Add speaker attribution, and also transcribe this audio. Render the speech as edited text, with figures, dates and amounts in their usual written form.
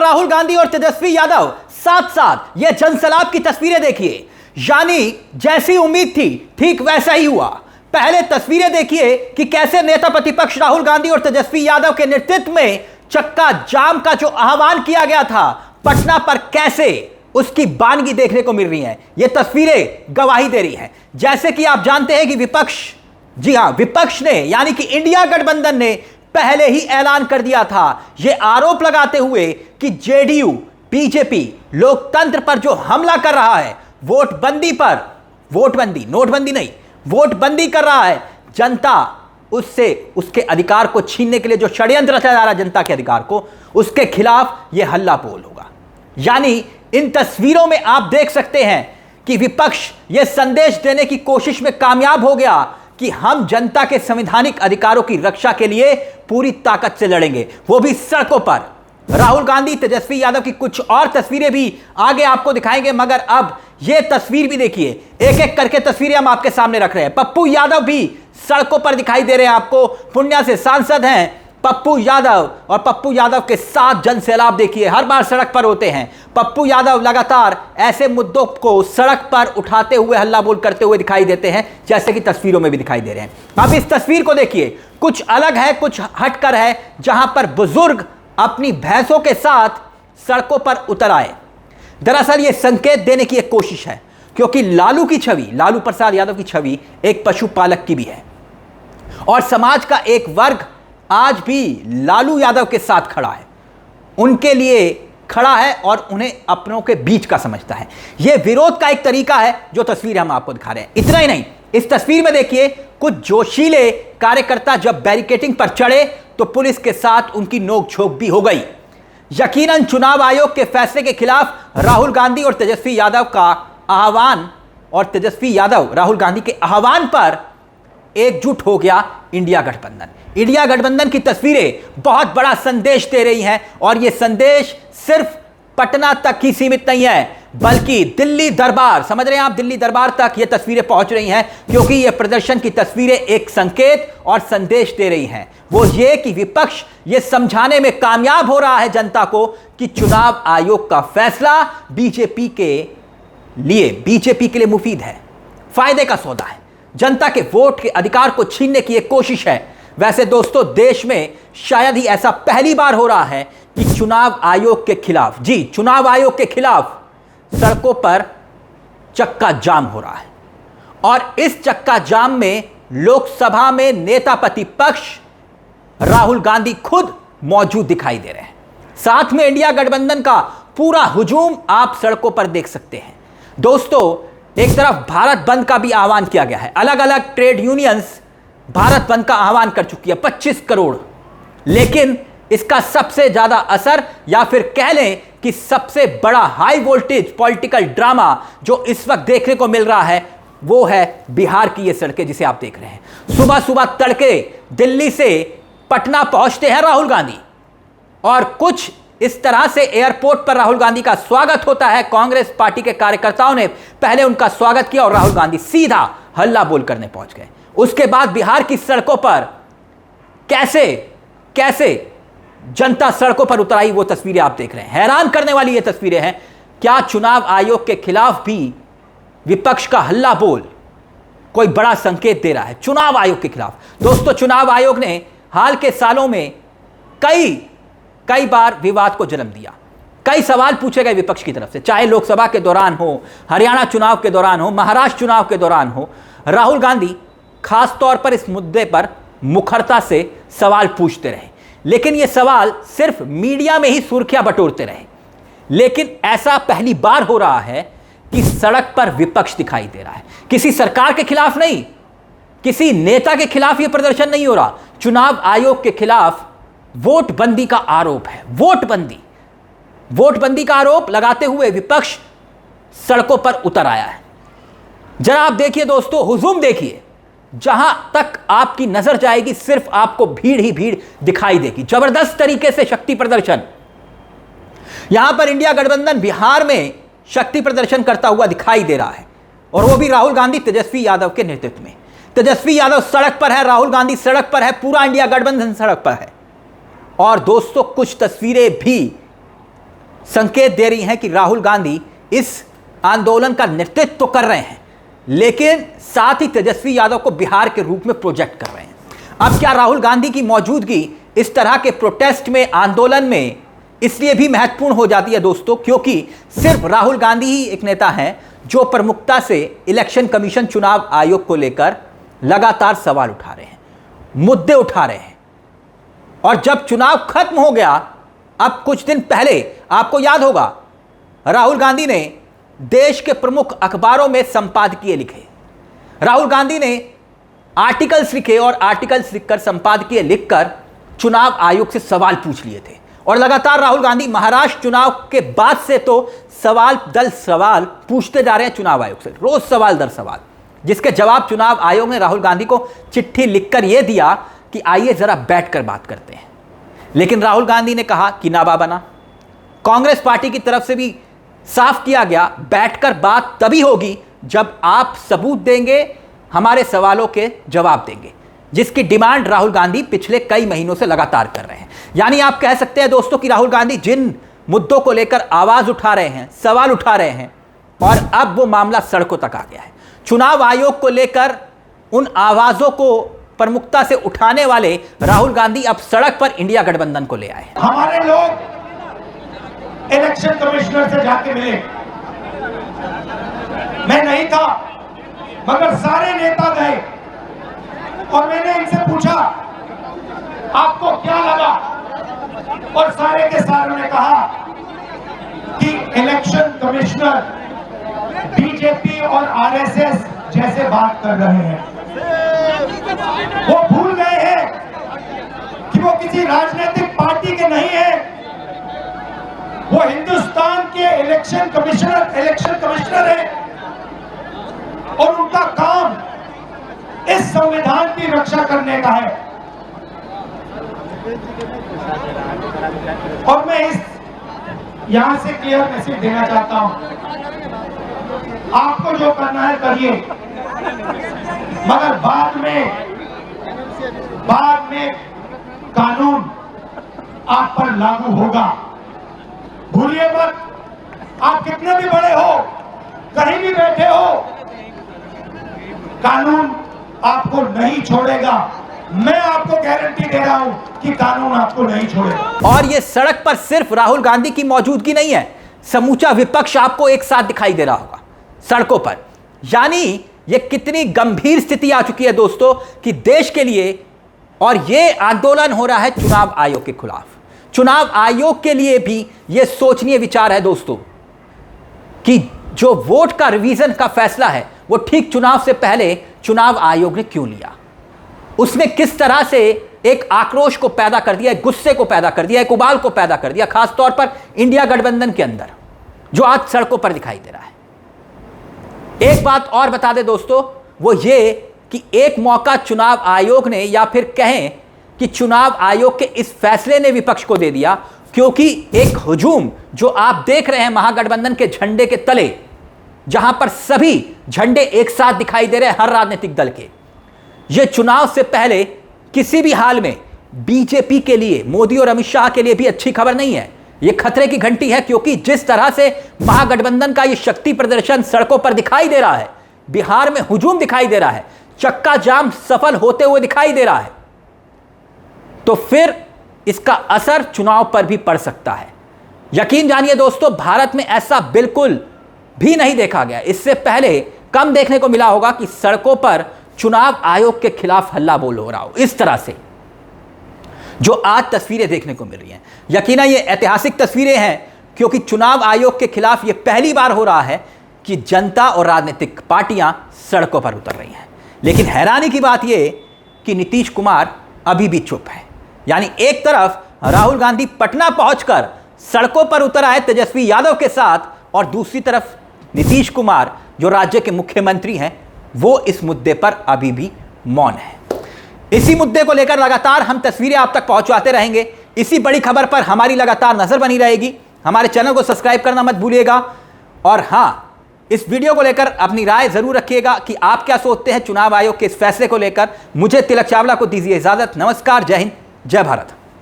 Speaker 1: राहुल गांधी और तेजस्वी यादव साथ साथ ये जनसैलाब की तस्वीरें देखिए, यानी जैसी उम्मीद थी ठीक वैसा ही हुआ। पहले तस्वीरें देखिए कि कैसे नेता प्रतिपक्ष राहुल गांधी और तेजस्वी यादव के नेतृत्व में चक्का जाम का जो आह्वान किया गया था पटना पर, कैसे उसकी बानगी देखने को मिल रही है। ये तस्वीरें गवाही दे रही हैं। जैसे कि आप जानते हैं कि विपक्ष, जी हां, विपक्ष ने यानी कि इंडिया गठबंधन ने पहले ही ऐलान कर दिया था, यह आरोप लगाते हुए कि जेडीयू बीजेपी लोकतंत्र पर जो हमला कर रहा है, वोटबंदी पर, वोटबंदी नोटबंदी नहीं, वोटबंदी कर रहा है, जनता उससे उसके अधिकार को छीनने के लिए जो षड्यंत्र रचा जा रहा है जनता के अधिकार को, उसके खिलाफ यह हल्ला बोल होगा। यानी इन तस्वीरों में आप देख सकते हैं कि विपक्ष यह संदेश देने की कोशिश में कामयाब हो गया कि हम जनता के संवैधानिक अधिकारों की रक्षा के लिए पूरी ताकत से लड़ेंगे, वो भी सड़कों पर। राहुल गांधी, तेजस्वी यादव की कुछ और तस्वीरें भी आगे आपको दिखाएंगे, मगर अब यह तस्वीर भी देखिए, एक एक करके तस्वीरें हम आपके सामने रख रहे हैं। पप्पू यादव भी सड़कों पर दिखाई दे रहे हैं आपको। पूर्णिया से सांसद हैं पप्पू यादव, और पप्पू यादव के साथ जनसैलाब देखिए, हर बार सड़क पर होते हैं। पप्पू यादव लगातार ऐसे मुद्दों को सड़क पर उठाते हुए हल्ला बोल करते हुए दिखाई देते हैं, जैसे कि तस्वीरों में भी दिखाई दे रहे हैं। आप इस तस्वीर को देखिए, कुछ अलग है, कुछ हटकर है, जहां पर बुजुर्ग अपनी भैंसों के साथ सड़कों पर उतर आए। दरअसल यह संकेत देने की एक कोशिश है, क्योंकि लालू की छवि, लालू प्रसाद यादव की छवि एक पशुपालक की भी है, और समाज का एक वर्ग आज भी लालू यादव के साथ खड़ा है, उनके लिए खड़ा है और उन्हें अपनों के बीच का समझता है। यह विरोध का एक तरीका है जो तस्वीर हम आपको दिखा रहे हैं। इतना ही नहीं, इस तस्वीर में देखिए कुछ जोशीले कार्यकर्ता जब बैरिकेडिंग पर चढ़े तो पुलिस के साथ उनकी नोकझोंक भी हो गई। यकीनन चुनाव आयोग के फैसले के खिलाफ राहुल गांधी और तेजस्वी यादव का आह्वान, और तेजस्वी यादव राहुल गांधी के आह्वान पर एकजुट हो गया इंडिया गठबंधन। इंडिया गठबंधन की तस्वीरें बहुत बड़ा संदेश दे रही हैं, और यह संदेश सिर्फ पटना तक ही सीमित नहीं है, बल्कि दिल्ली दरबार, समझ रहे हैं आप, दिल्ली दरबार तक ये तस्वीरें पहुंच रही हैं, क्योंकि ये प्रदर्शन की तस्वीरें एक संकेत और संदेश दे रही हैं। वो ये कि विपक्ष ये समझाने में कामयाब हो रहा है जनता को कि चुनाव आयोग का फैसला बीजेपी के लिए मुफीद है, फायदे का सौदा है, जनता के वोट के अधिकार को छीनने की एक कोशिश है। वैसे दोस्तों, देश में शायद ही ऐसा पहली बार हो रहा है कि चुनाव आयोग के खिलाफ, जी चुनाव आयोग के खिलाफ सड़कों पर चक्का जाम हो रहा है, और इस चक्का जाम में लोकसभा में नेता प्रतिपक्ष राहुल गांधी खुद मौजूद दिखाई दे रहे हैं। साथ में इंडिया गठबंधन का पूरा हुजूम आप सड़कों पर देख सकते हैं। दोस्तों, एक तरफ भारत बंद का भी आह्वान किया गया है, अलग अलग ट्रेड यूनियंस भारत बंद का आह्वान कर चुकी है, 25 करोड़, लेकिन इसका सबसे ज्यादा असर, या फिर कह लें कि सबसे बड़ा हाई वोल्टेज पॉलिटिकल ड्रामा जो इस वक्त देखने को मिल रहा है, वो है बिहार की ये सड़कें जिसे आप देख रहे हैं। सुबह सुबह तड़के दिल्ली से पटना पहुंचते हैं राहुल गांधी, और कुछ इस तरह से एयरपोर्ट पर राहुल गांधी का स्वागत होता है। कांग्रेस पार्टी के कार्यकर्ताओं ने पहले उनका स्वागत किया और राहुल गांधी सीधा हल्ला बोल करने पहुंच गए। उसके बाद बिहार की सड़कों पर कैसे कैसे जनता सड़कों पर उतर आई, वो तस्वीरें आप देख रहे हैं। हैरान करने वाली ये तस्वीरें हैं। क्या चुनाव आयोग के खिलाफ भी विपक्ष का हल्ला बोल कोई बड़ा संकेत दे रहा है चुनाव आयोग के खिलाफ? दोस्तों, चुनाव आयोग ने हाल के सालों में कई बार विवाद को जन्म दिया। कई सवाल पूछे गए विपक्ष की तरफ से, चाहे लोकसभा के दौरान हो, हरियाणा चुनाव के दौरान हो, महाराष्ट्र चुनाव के दौरान हो। राहुल गांधी खास तौर पर इस मुद्दे पर मुखरता से सवाल पूछते रहे, लेकिन ये सवाल सिर्फ मीडिया में ही सुर्खियां बटोरते रहे। लेकिन ऐसा पहली बार हो रहा है कि सड़क पर विपक्ष दिखाई दे रहा है। किसी सरकार के खिलाफ नहीं, किसी नेता के खिलाफ यह प्रदर्शन नहीं हो रहा, चुनाव आयोग के खिलाफ वोटबंदी का आरोप है। वोटबंदी का आरोप लगाते हुए विपक्ष सड़कों पर उतर आया है। जरा आप देखिए दोस्तों, हुजूम देखिए, जहां तक आपकी नजर जाएगी सिर्फ आपको भीड़ ही भीड़ दिखाई देगी। जबरदस्त तरीके से शक्ति प्रदर्शन, यहां पर इंडिया गठबंधन बिहार में शक्ति प्रदर्शन करता हुआ दिखाई दे रहा है, और वो भी राहुल गांधी तेजस्वी यादव के नेतृत्व में। तेजस्वी यादव सड़क पर है, राहुल गांधी सड़क पर है, पूरा इंडिया गठबंधन सड़क पर है। और दोस्तों, कुछ तस्वीरें भी संकेत दे रही हैं कि राहुल गांधी इस आंदोलन का नेतृत्व तो कर रहे हैं, लेकिन साथ ही तेजस्वी यादव को बिहार के रूप में प्रोजेक्ट कर रहे हैं। अब क्या राहुल गांधी की मौजूदगी इस तरह के प्रोटेस्ट में, आंदोलन में इसलिए भी महत्वपूर्ण हो जाती है दोस्तों, क्योंकि सिर्फ राहुल गांधी ही एक नेता हैं जो प्रमुखता से इलेक्शन कमीशन, चुनाव आयोग को लेकर लगातार सवाल उठा रहे हैं, मुद्दे उठा रहे हैं। और जब चुनाव खत्म हो गया, अब कुछ दिन पहले आपको याद होगा राहुल गांधी ने देश के प्रमुख अखबारों में संपादकीय लिखे, राहुल गांधी ने आर्टिकल्स लिखे और आर्टिकल्स लिखकर, संपादकीय लिखकर चुनाव आयोग से सवाल पूछ लिए थे। और लगातार राहुल गांधी महाराष्ट्र चुनाव के बाद से तो सवाल दर सवाल पूछते जा रहे हैं चुनाव आयोग से, रोज सवाल दर सवाल, जिसके जवाब चुनाव आयोग ने राहुल गांधी को चिट्ठी लिखकर यह दिया कि आइए जरा बैठकर बात करते हैं। लेकिन राहुल गांधी ने कहा कि ना बना। कांग्रेस पार्टी की तरफ से भी साफ किया गया, बैठकर बात तभी होगी जब आप सबूत देंगे, हमारे सवालों के जवाब देंगे, जिसकी डिमांड राहुल गांधी पिछले कई महीनों से लगातार कर रहे हैं। यानी आप कह सकते हैं दोस्तों कि राहुल गांधी जिन मुद्दों को लेकर आवाज उठा रहे हैं, सवाल उठा रहे हैं, और अब वो मामला सड़कों तक आ गया है। चुनाव आयोग को लेकर उन आवाजों को प्रमुखता से उठाने वाले राहुल गांधी अब सड़क पर इंडिया गठबंधन को ले आए।
Speaker 2: हमारे लोग इलेक्शन कमिश्नर से जाके मिले, मैं नहीं था मगर सारे नेता गए और मैंने इनसे पूछा आपको क्या लगा, और सारे के सारों ने कहा कि इलेक्शन कमिश्नर बीजेपी और आरएसएस जैसे बात कर रहे हैं। वो भूल गए हैं कि वो किसी राजनीतिक पार्टी के नहीं है, वो हिंदुस्तान के इलेक्शन कमिश्नर है और उनका काम इस संविधान की रक्षा करने का है। और मैं इस यहां से क्लियर मैसेज देना चाहता हूं, आपको जो करना है करिए, मगर बाद में कानून आप पर लागू होगा। भूलिए मत, आप कितने भी बड़े हो, कहीं भी बैठे हो, कानून आपको नहीं छोड़ेगा। मैं आपको गारंटी दे रहा हूं कि कानून आपको नहीं छोड़ेगा।
Speaker 1: और ये सड़क पर सिर्फ राहुल गांधी की मौजूदगी नहीं है, समूचा विपक्ष आपको एक साथ दिखाई दे रहा होगा सड़कों पर। यानी ये कितनी गंभीर स्थिति आ चुकी है दोस्तों कि देश के लिए, और ये आंदोलन हो रहा है चुनाव आयोग के खिलाफ। चुनाव आयोग के लिए भी यह सोचनीय विचार है दोस्तों कि जो वोट का रिवीजन का फैसला है वो ठीक चुनाव से पहले चुनाव आयोग ने क्यों लिया। उसने किस तरह से एक आक्रोश को पैदा कर दिया, एक गुस्से को पैदा कर दिया, एक उबाल को पैदा कर दिया, खासतौर पर इंडिया गठबंधन के अंदर, जो आज सड़कों पर दिखाई दे रहा है। एक बात और बता दें दोस्तों, वो ये कि एक मौका चुनाव आयोग ने, या फिर कहें कि चुनाव आयोग के इस फैसले ने विपक्ष को दे दिया, क्योंकि एक हुजूम जो आप देख रहे हैं महागठबंधन के झंडे के तले, जहां पर सभी झंडे एक साथ दिखाई दे रहे हैं हर राजनीतिक दल के, यह चुनाव से पहले किसी भी हाल में बीजेपी के लिए, मोदी और अमित शाह के लिए भी अच्छी खबर नहीं है। यह खतरे की घंटी है, क्योंकि जिस तरह से महागठबंधन का यह शक्ति प्रदर्शन सड़कों पर दिखाई दे रहा है, बिहार में हुजूम दिखाई दे रहा है, चक्का जाम सफल होते हुए दिखाई दे रहा है, तो फिर इसका असर चुनाव पर भी पड़ सकता है। यकीन जानिए दोस्तों, भारत में ऐसा बिल्कुल भी नहीं देखा गया। इससे पहले कम देखने को मिला होगा कि सड़कों पर चुनाव आयोग के खिलाफ हल्ला बोल हो रहा हो इस तरह से, जो आज तस्वीरें देखने को मिल रही हैं। यकीनन ये ऐतिहासिक तस्वीरें हैं, क्योंकि चुनाव आयोग के खिलाफ ये पहली बार हो रहा है कि जनता और राजनीतिक पार्टियां सड़कों पर उतर रही हैं। लेकिन हैरानी की बात यह कि नीतीश कुमार अभी भी चुप है। यानी एक तरफ राहुल गांधी पटना पहुंचकर सड़कों पर उतर आए तेजस्वी यादव के साथ, और दूसरी तरफ नीतीश कुमार जो राज्य के मुख्यमंत्री हैं, वो इस मुद्दे पर अभी भी मौन है। इसी मुद्दे को लेकर लगातार हम तस्वीरें आप तक पहुंचाते रहेंगे। इसी बड़ी खबर पर हमारी लगातार नजर बनी रहेगी। हमारे चैनल को सब्सक्राइब करना मत भूलिएगा, और हां, इस वीडियो को लेकर अपनी राय जरूर रखिएगा कि आप क्या सोचते हैं चुनाव आयोग के इस फैसले को लेकर। मुझे तिलक चावला को दीजिए इजाजत। नमस्कार, जय हिंद, जय भारत।